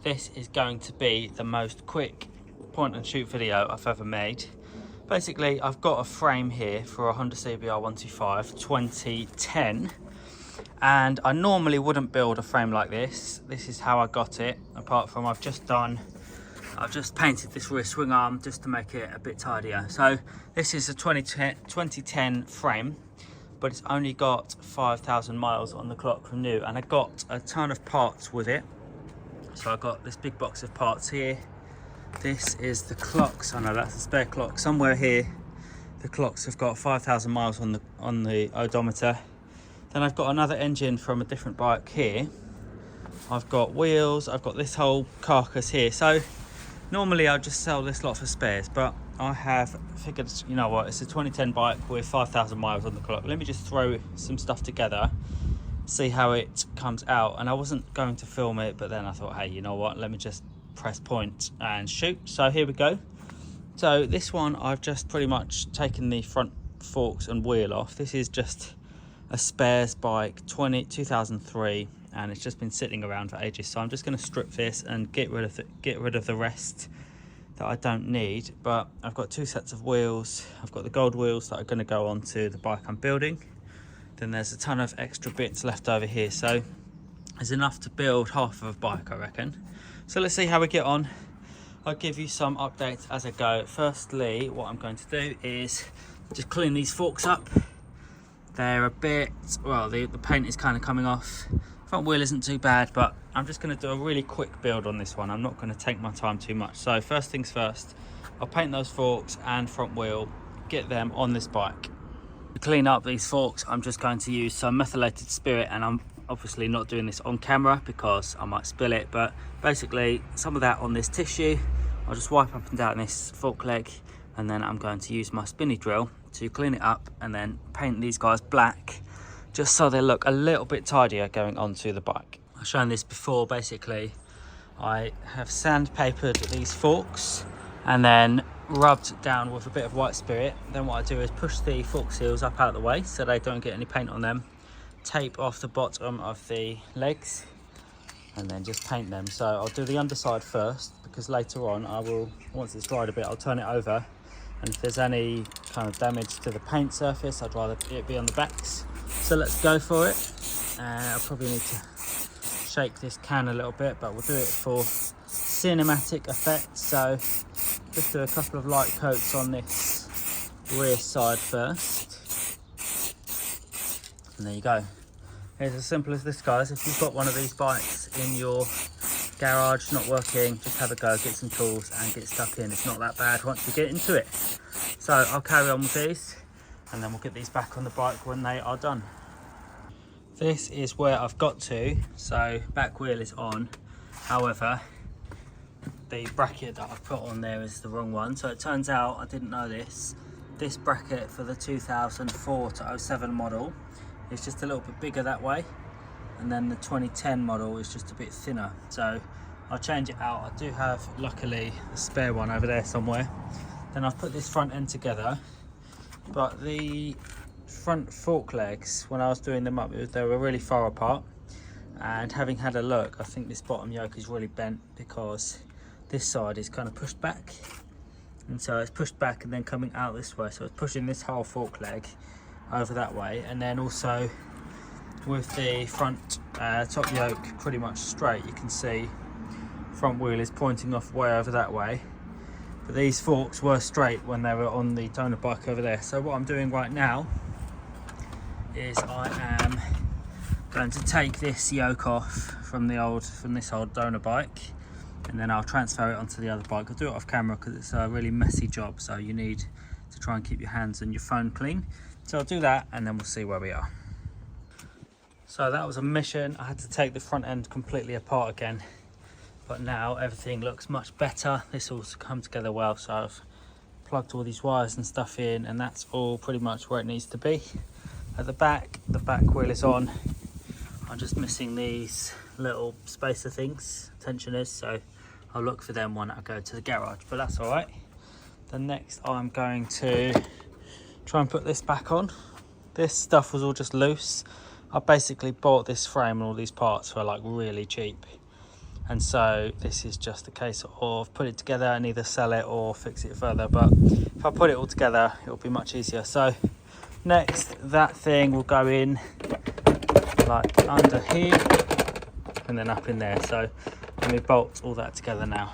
this is going to be the most quick point and shoot video I've ever made. Basically, I've got a frame here for a Honda CBR 125 2010, and I normally wouldn't build a frame like this. This is how I got it, apart from I've just painted this rear swing arm just to make it a bit tidier. So this is a 2010 frame, but it's only got 5,000 miles on the clock from new, and I got a ton of parts with it. So I got this big box of parts here. This is the clocks. I know that's a spare clock somewhere here. The clocks have got 5,000 miles on the odometer. Then I've got another engine from a different bike here. I've got wheels. I've got this whole carcass here. So normally I'll just sell this lot for spares, but I have figured, you know what, it's a 2010 bike with 5,000 miles on the clock. Let me just throw some stuff together, see how it comes out. And I wasn't going to film it, but then I thought, hey, you know what, let me just press point and shoot. So here we go. So this one, I've just pretty much taken the front forks and wheel off. This is just a spares bike, 2003, and it's just been sitting around for ages. So I'm just going to strip this and get rid of the rest that I don't need. But I've got two sets of wheels. I've got the gold wheels that are going to go onto the bike I'm building. Then there's a ton of extra bits left over here, so there's enough to build half of a bike, I reckon. So let's see how we get on. I'll give you some updates as I go. Firstly, what I'm going to do is just clean these forks up. They're a bit, well, the paint is kind of coming off. Front wheel isn't too bad, but I'm just going to do a really quick build on this one. I'm not going to take my time too much. So first things first, I'll paint those forks and front wheel, get them on this bike. To clean up these forks, I'm just going to use some methylated spirit, and I'm obviously not doing this on camera because I might spill it, but basically some of that on this tissue. I'll just wipe up and down this fork leg, and then I'm going to use my spinny drill to clean it up and then paint these guys black, just so they look a little bit tidier going onto the bike. I've shown this before. Basically, I have sandpapered these forks and then rubbed down with a bit of white spirit. Then what I do is push the fork seals up out of the way so they don't get any paint on them, tape off the bottom of the legs, and then just paint them. So I'll do the underside first, because later on I will, once it's dried a bit, I'll turn it over, and if there's any kind of damage to the paint surface, I'd rather it be on the backs. So let's go for it. I'll probably need to shake this can a little bit, but we'll do it for cinematic effect. So just do a couple of light coats on this rear side first, and there you go. It's as simple as this, guys. If you've got one of these bikes in your garage not working, just have a go, get some tools and get stuck in. It's not that bad once you get into it. So I'll carry on with these, and then we'll get these back on the bike when they are done. This is where I've got to. So back wheel is on, however the bracket that I've put on there is the wrong one. So it turns out, I didn't know this bracket for the 2004 to 07 model is just a little bit bigger that way, and then the 2010 model is just a bit thinner. So I'll change it out. I do have, luckily, a spare one over there somewhere. Then I've put this front end together, but the front fork legs, when I was doing them up, they were really far apart, and having had a look, I think this bottom yoke is really bent because this side is kind of pushed back, and so it's pushed back and then coming out this way, so it's pushing this whole fork leg over that way. And then also with the front top yoke pretty much straight, you can see front wheel is pointing off way over that way, but these forks were straight when they were on the donor bike over there. So what I'm doing right now is I am going to take this yoke off from this old donor bike, and then I'll transfer it onto the other bike. I'll do it off camera because it's a really messy job, so you need to try and keep your hands and your phone clean. So I'll do that, and then we'll see where we are. So that was a mission. I had to take the front end completely apart again, but now everything looks much better. This all's come together well, so I've plugged all these wires and stuff in, and that's all pretty much where it needs to be. At the back wheel is on. I'm just missing these little spacer things, tensioners, so I'll look for them when I go to the garage, but that's all right. Then next I'm going to try and put this back on. This stuff was all just loose. I basically bought this frame and all these parts for like really cheap, and so this is just a case of put it together and either sell it or fix it further. But if I put it all together, it'll be much easier. So next, that thing will go in like under here and then up in there. So let me bolt all that together now.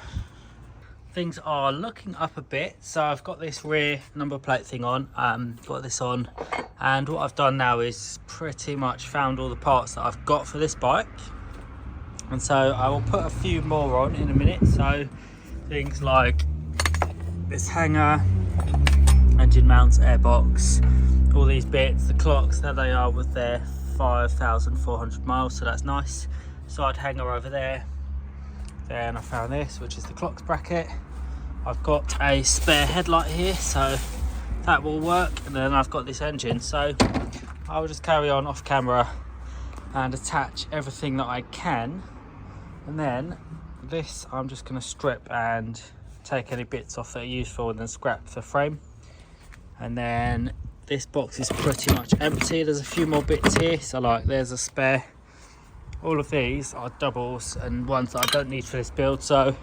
Things are looking up a bit, so I've got this rear number plate thing on, got this on, and what I've done now is pretty much found all the parts that I've got for this bike, and so I will put a few more on in a minute. So things like this hanger, engine mounts, airbox, all these bits, the clocks, there they are with their 5,400 miles, so that's nice. Side hanger over there. Then I found this, which is the clocks bracket. I've got a spare headlight here, so that will work. And then I've got this engine, so I will just carry on off camera and attach everything that I can. And then this I'm just going to strip and take any bits off that are useful and then scrap the frame. And then this box is pretty much empty. There's a few more bits here, so like there's a spare. All of these are doubles and ones that I don't need for this build, so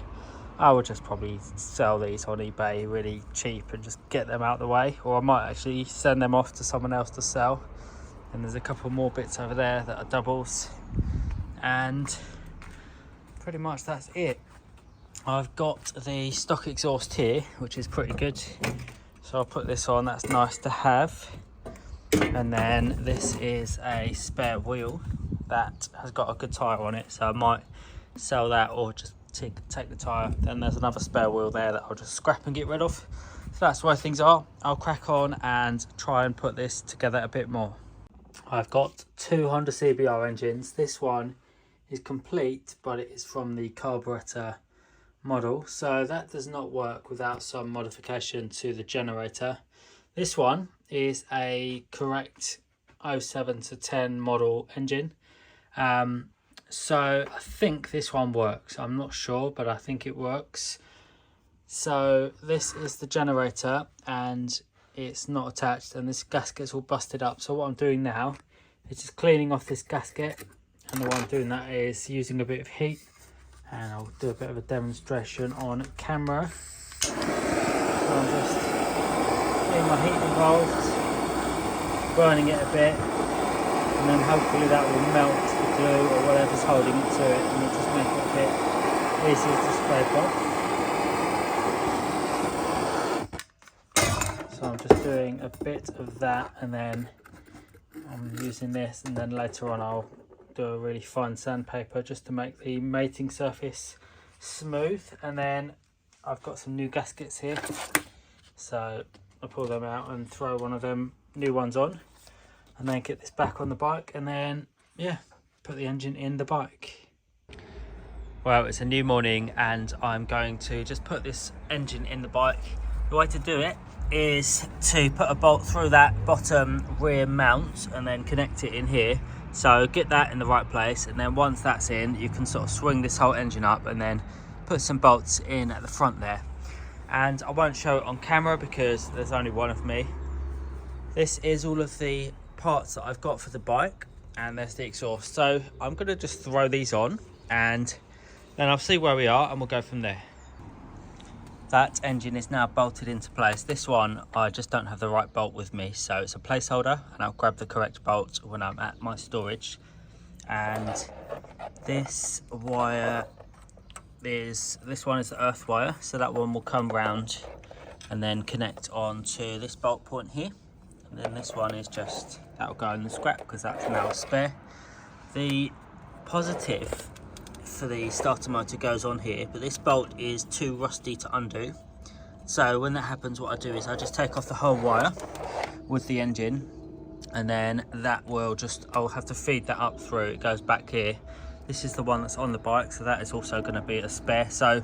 I would just probably sell these on eBay really cheap and just get them out of the way, or I might actually send them off to someone else to sell. And there's a couple more bits over there that are doubles, and pretty much that's it. I've got the stock exhaust here, which is pretty good, so I'll put this on. That's nice to have. And then this is a spare wheel that has got a good tyre on it, so I might sell that or just take the tyre. Then there's another spare wheel there that I'll just scrap and get rid of. So that's where things are. I'll crack on and try and put this together a bit more. I've got two Honda CBR engines. This one is complete, but it is from the carburetor model, so that does not work without some modification to the generator. This one is a correct 07 to 10 model engine. So I think this one works. I'm not sure, but I think it works. So this is the generator and it's not attached, and this gasket's all busted up. So what I'm doing now is just cleaning off this gasket, and the way I'm doing that is using a bit of heat, and I'll do a bit of a demonstration on camera. So I'm just getting my heat involved, burning it a bit, and then hopefully that will melt the glue or whatever's holding it to it, and it'll just make it a bit easier to scrape off. So I'm just doing a bit of that, and then I'm using this, and then later on I'll do a really fine sandpaper just to make the mating surface smooth. And then I've got some new gaskets here, so I'll pull them out and throw one of them new ones on, and then get this back on the bike, and then yeah, put the engine in the bike. Well, it's a new morning and I'm going to just put this engine in the bike. The way to do it is to put a bolt through that bottom rear mount and then connect it in here. So get that in the right place, and then once that's in, you can sort of swing this whole engine up and then put some bolts in at the front there. And I won't show it on camera because there's only one of me. This is all of the parts that I've got for the bike, and there's the exhaust. So I'm going to just throw these on and then I'll see where we are and we'll go from there. That engine is now bolted into place. This one, I just don't have the right bolt with me, so it's a placeholder, and I'll grab the correct bolt when I'm at my storage. And this wire is, this one is the earth wire, so that one will come round and then connect onto this bolt point here. And then this one is just, that will go in the scrap because that's now a spare. The positive for the starter motor goes on here, but this bolt is too rusty to undo. So when that happens, what I do is I just take off the whole wire with the engine, and then that will just, I'll have to feed that up through. It goes back here. This is the one that's on the bike, so that is also going to be a spare. So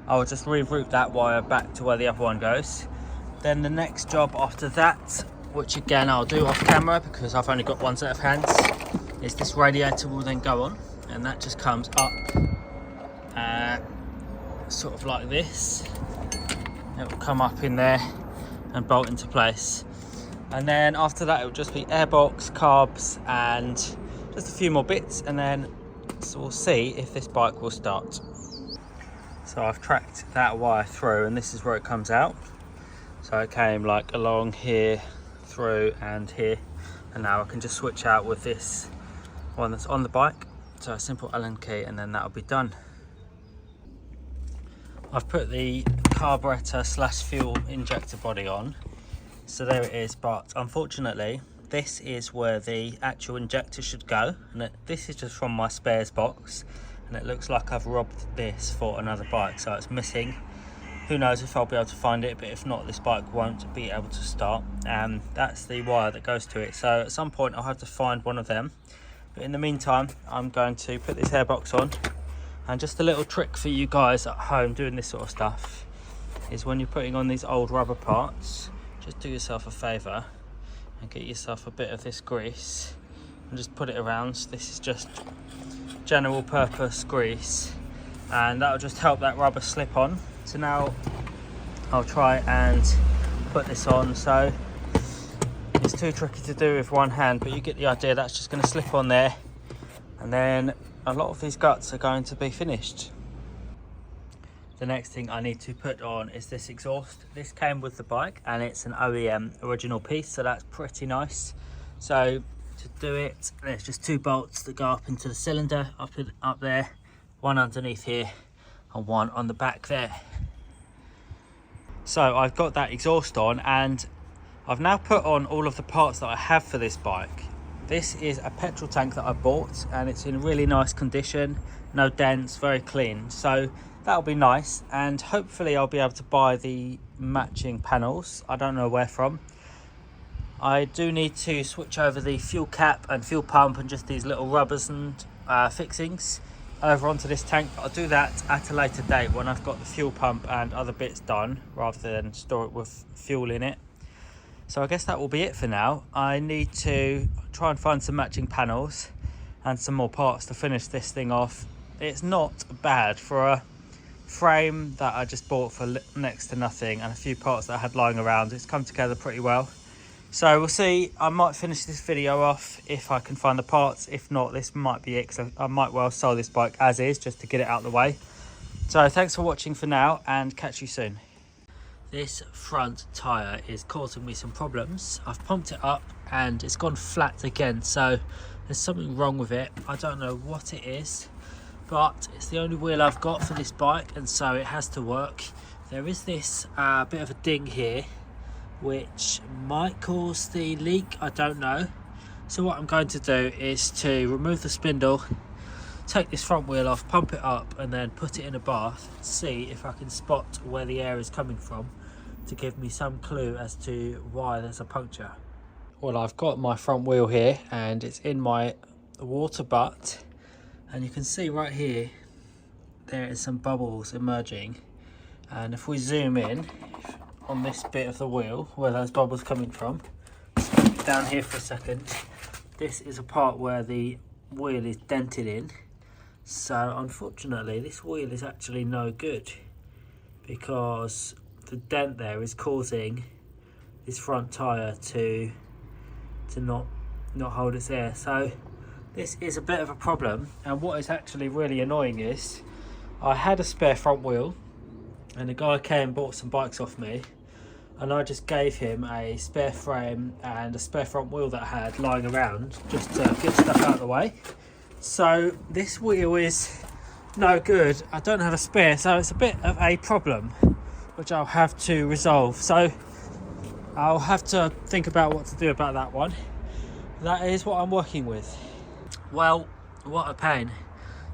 I'll just reroute that wire back to where the other one goes. Then the next job after that, which again I'll do off camera because I've only got one set of hands, is this radiator will then go on, and that just comes up sort of like this. It will come up in there and bolt into place, and then after that it will just be airbox, carbs, and just a few more bits, and then so we'll see if this bike will start. So I've tracked that wire through, and this is where it comes out. So it came like along here, through and here, and now I can just switch out with this one that's on the bike. So a simple Allen key, and then that'll be done. I've put the carburetor slash fuel injector body on, so there it is, but unfortunately this is where the actual injector should go, and this is just from my spares box, and it looks like I've robbed this for another bike, so it's missing. Who knows if I'll be able to find it, but if not, this bike won't be able to start. That's the wire that goes to it, so at some point I'll have to find one of them, but in the meantime I'm going to put this airbox on. And just a little trick for you guys at home doing this sort of stuff is when you're putting on these old rubber parts, just do yourself a favour and get yourself a bit of this grease and just put it around. So this is just general purpose grease, and that'll just help that rubber slip on. So now I'll try and put this on. So it's too tricky to do with one hand, but you get the idea. That's just going to slip on there, and then a lot of these guts are going to be finished. The next thing I need to put on is this exhaust. This came with the bike and it's an OEM original piece, so that's pretty nice. So to do it, there's just 2 bolts that go up into the cylinder, up there, one underneath here and one on the back there. So I've got that exhaust on, and I've now put on all of the parts that I have for this bike. This is a petrol tank that I bought, and it's in really nice condition, no dents, very clean. So that'll be nice, and hopefully I'll be able to buy the matching panels. I don't know where from. I do need to switch over the fuel cap and fuel pump and just these little rubbers and fixings over onto this tank. I'll do that at a later date when I've got the fuel pump and other bits done, rather than store it with fuel in it. So I guess that will be it for now. I need to try and find some matching panels and some more parts to finish this thing off. It's not bad for a frame that I just bought for next to nothing, and a few parts that I had lying around. It's come together pretty well. So we'll see. I might finish this video off if I can find the parts. If not, this might be it, because I might well sell this bike as is just to get it out of the way. So thanks for watching for now, and catch you soon. This front tyre is causing me some problems. I've pumped it up and it's gone flat again, so there's something wrong with it. I don't know what it is, but it's the only wheel I've got for this bike, and so it has to work. There is this bit of a ding here which might cause the leak, I don't know. So what I'm going to do is to remove the spindle, take this front wheel off, pump it up, and then put it in a bath, see if I can spot where the air is coming from to give me some clue as to why there's a puncture. Well, I've got my front wheel here and it's in my water butt, and you can see right here there is some bubbles emerging, and if we zoom in on this bit of the wheel where those bubbles coming from, down here for a second, this is a part where the wheel is dented in. So unfortunately this wheel is actually no good, because the dent there is causing this front tyre to not hold its air. So this is a bit of a problem, and what is actually really annoying is I had a spare front wheel, and a guy came and bought some bikes off me, and I just gave him a spare frame and a spare front wheel that I had lying around just to get stuff out of the way. So this wheel is no good. I don't have a spare, so it's a bit of a problem which I'll have to resolve. So I'll have to think about what to do about that one. That is what I'm working with. Well, what a pain.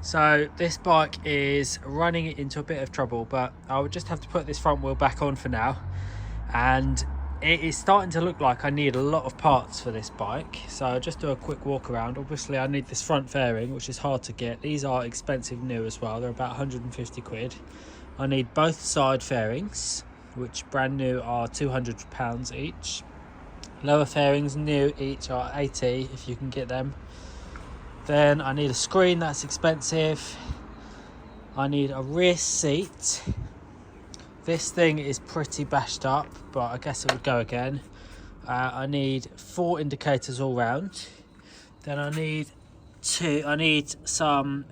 So this bike is running into a bit of trouble, but I would just have to put this front wheel back on for now, and it is starting to look like I need a lot of parts for this bike. So I'll just do a quick walk around. Obviously I need this front fairing, which is hard to get. These are expensive new as well. They're about 150 quid. I need both side fairings, which brand new are £200 each. Lower fairings new each are 80 if you can get them. Then I need a screen, that's expensive. I need a rear seat. This thing is pretty bashed up, but I guess it would go again. I need 4 indicators all round. Then I need some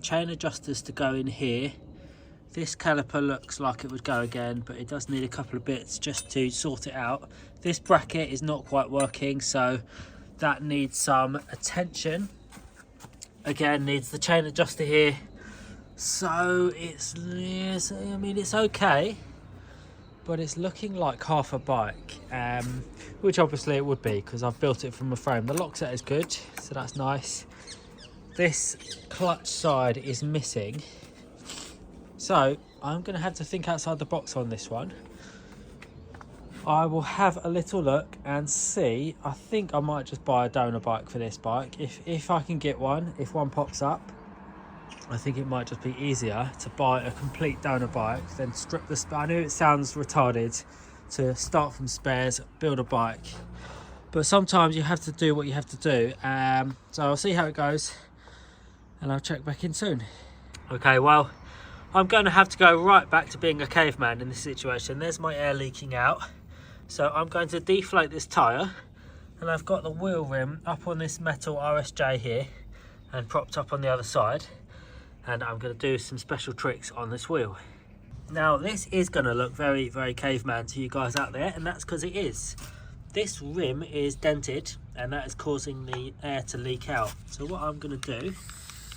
chain adjusters to go in here. This caliper looks like it would go again, but it does need a couple of bits just to sort it out. This bracket is not quite working, so that needs some attention. Again, needs the chain adjuster here. So it's, I mean, it's okay, but it's looking like half a bike, which obviously it would be because I've built it from a frame. The lock set is good, so that's nice. This clutch side is missing, so I'm going to have to think outside the box on this one. I will have a little look and see. I think I might just buy a donor bike for this bike if I can get one. If one pops up, I think it might just be easier to buy a complete donor bike than strip the spare. I know it sounds retarded to start from spares, build a bike, but sometimes you have to do what you have to do. So I'll see how it goes and I'll check back in soon. Okay, well, I'm going to have to go right back to being a caveman in this situation. There's my air leaking out. So I'm going to deflate this tyre, and I've got the wheel rim up on this metal RSJ here and propped up on the other side. And I'm going to do some special tricks on this wheel. Now this is going to look very, very caveman to you guys out there, and that's because it is. This rim is dented and that is causing the air to leak out. So what I'm going to do is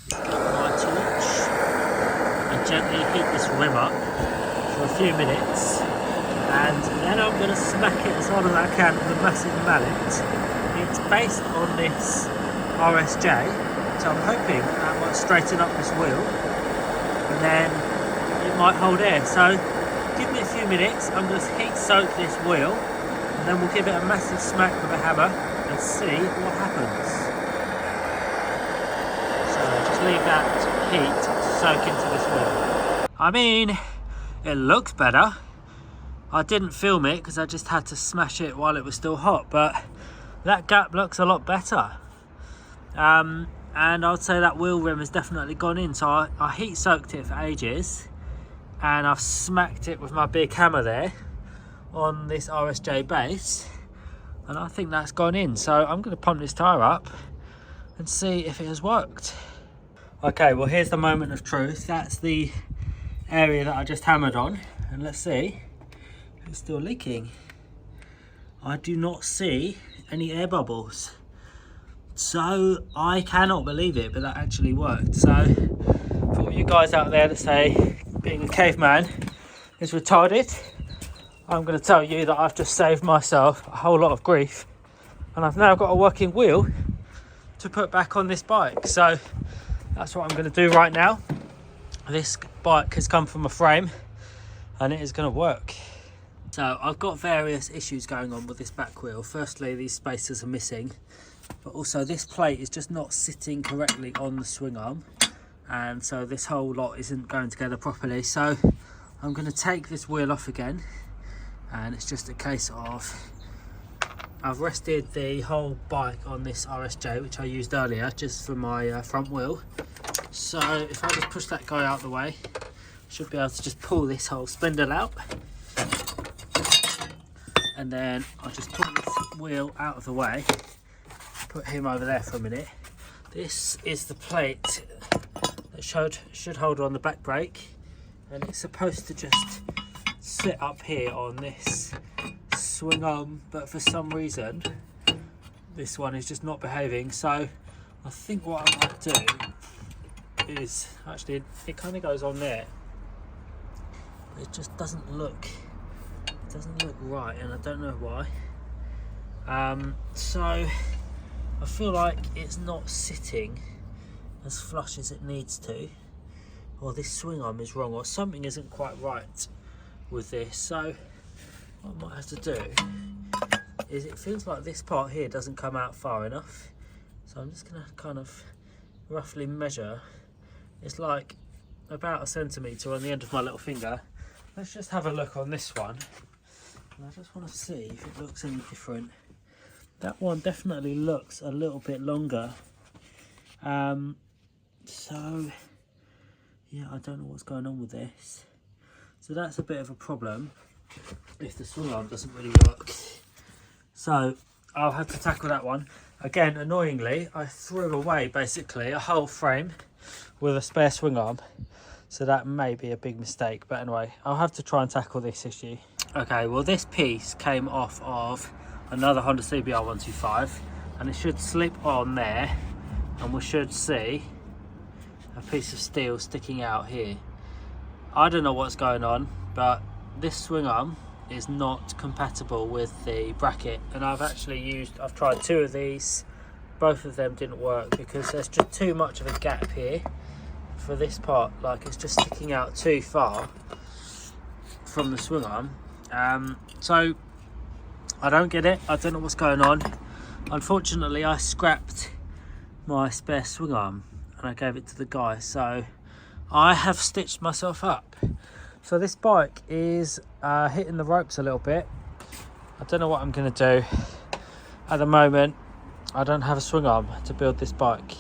get my torch and gently heat this rim up for a few minutes, and then I'm going to smack it as hard as I can with a massive mallet. It's based on this RSJ. So I'm hoping that might straighten up this wheel and then it might hold air. So give me a few minutes, I'm going to heat soak this wheel and then we'll give it a massive smack with a hammer and see what happens. So just leave that heat soak into this wheel. I mean, it looks better. I didn't film it because I just had to smash it while it was still hot, but that gap looks a lot better. And I would say that wheel rim has definitely gone in. So I heat soaked it for ages and I've smacked it with my big hammer there on this RSJ base, and I think that's gone in. So I'm going to pump this tyre up and see if it has worked. Okay, well, here's the moment of truth. That's the area that I just hammered on, and let's see if it's still leaking. I do not see any air bubbles. So I cannot believe it, but that actually worked. So for all you guys out there that say being a caveman is retarded, I'm going to tell you that I've just saved myself a whole lot of grief, and I've now got a working wheel to put back on this bike. So that's what I'm going to do right now. This bike has come from a frame and it is going to work. So I've got various issues going on with this back wheel. Firstly, these spacers are missing, but also this plate is just not sitting correctly on the swing arm, and so this whole lot isn't going together properly. So I'm going to take this wheel off again, and it's just a case of I've rested the whole bike on this RSJ, which I used earlier just for my front wheel. So if I just push that guy out the way, I should be able to just pull this whole spindle out, and then I'll just pull this wheel out of the way, put him over there for a minute. This is the plate that should hold on the back brake, and it's supposed to just sit up here on this swing arm, but for some reason this one is just not behaving. So I think what I might do is, actually it kind of goes on there, it just doesn't look right, and I don't know why. So I feel like it's not sitting as flush as it needs to, or this swing arm is wrong, or something isn't quite right with this. So what I might have to do is, it feels like this part here doesn't come out far enough, so I'm just going to kind of roughly measure. It's like about 1 centimetre on the end of my little finger. Let's just have a look on this one, and I just want to see if it looks any different. That one definitely looks a little bit longer. So yeah, I don't know what's going on with this. So that's a bit of a problem if the swing arm doesn't really work. So I'll have to tackle that one. Again, annoyingly, I threw away basically a whole frame with a spare swing arm. So that may be a big mistake, but anyway, I'll have to try and tackle this issue. Okay, well this piece came off of another Honda CBR 125 and it should slip on there and we should see a piece of steel sticking out here. I don't know what's going on, but this swing arm is not compatible with the bracket, and I've tried 2 of these. Both of them didn't work because there's just too much of a gap here for this part. Like, it's just sticking out too far from the swing arm. So I don't get it. I don't know what's going on. Unfortunately, I scrapped my spare swing arm and I gave it to the guy, so I have stitched myself up. So this bike is hitting the ropes a little bit. I don't know what I'm going to do. At the moment, I don't have a swing arm to build this bike.